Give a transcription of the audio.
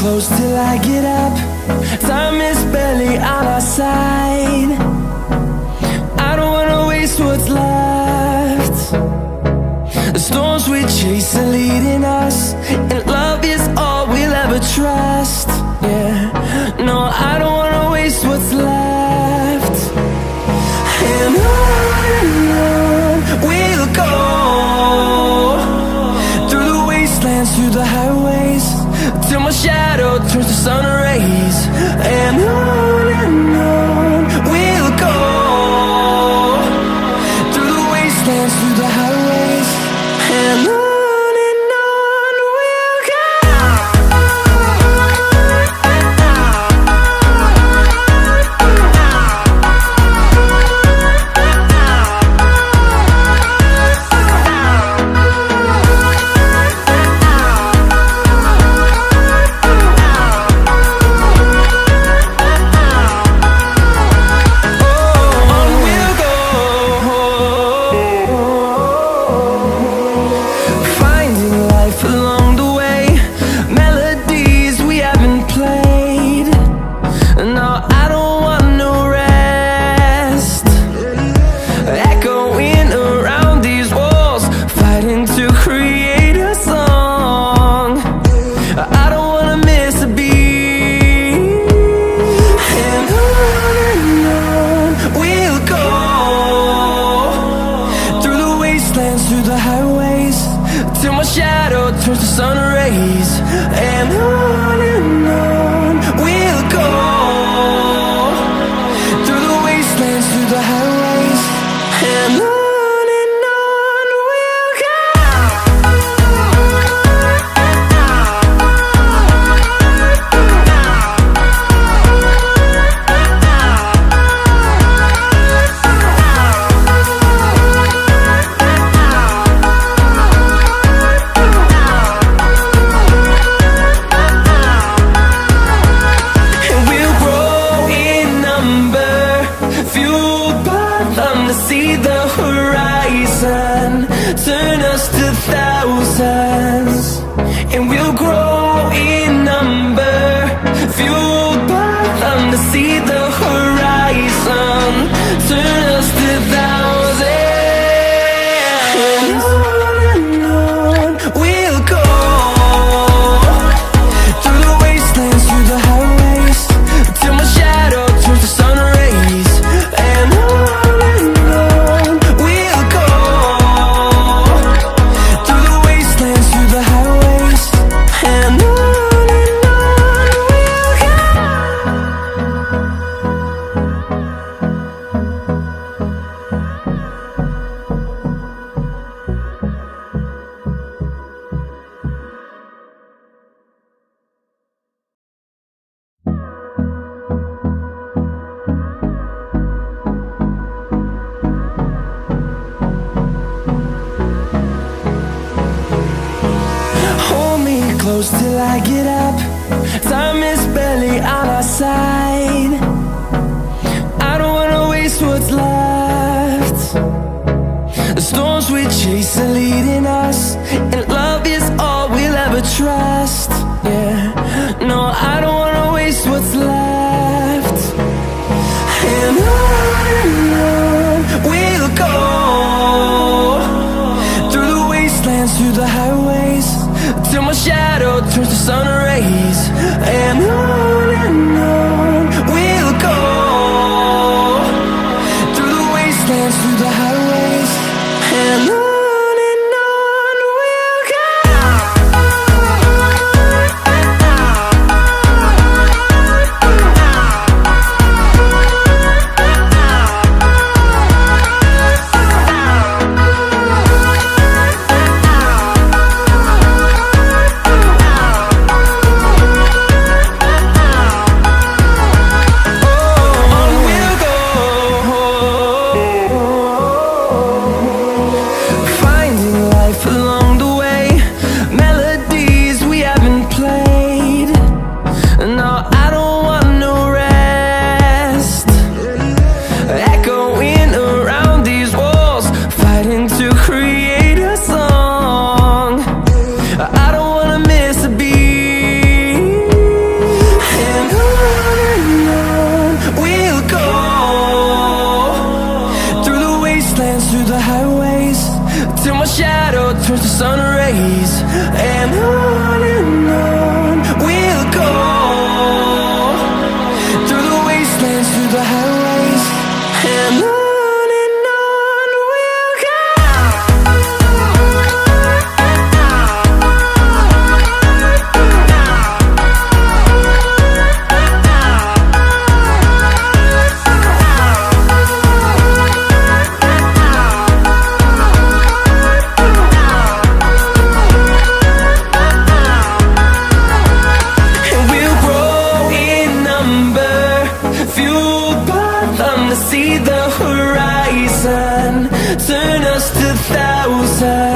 close till I get up. Time is barely on our side. I don't wanna waste what's left. The storms we chase are leading us, and love is all we'll ever trust. Yeah, no, I don't wanna waste what's left. And on we'll go, through the wastelands, through the highways, till my shadow turns to sun rays. And on we'll go, through the wastelands, through the highways, and on. Through the highways, till my shadow turns to sun rays. And on we'll go, through the wastelands, through the highways, and on. See the horizon turn us to thousands, and we'll grow in number, fueled by them to see the horizon turn us to thousands. And on we'll go, through the wastelands, through the highways, till my shadow turns to sun rays. And on close till I get up. Time is barely on our side. I don't wanna waste what's left. The storms we chase are leading us, and love is all we'll ever trust. Yeah, no, I don't wanna waste what's left. And on we'll go, through the wastelands, through the highways, till my shadow turns to sun rays. And on we'll go, through the wastelands, through the highways, and on. We'll go. and on we'll go, through the wastelands, through the highways, and on we'll go. See the horizon, turn us to thousands.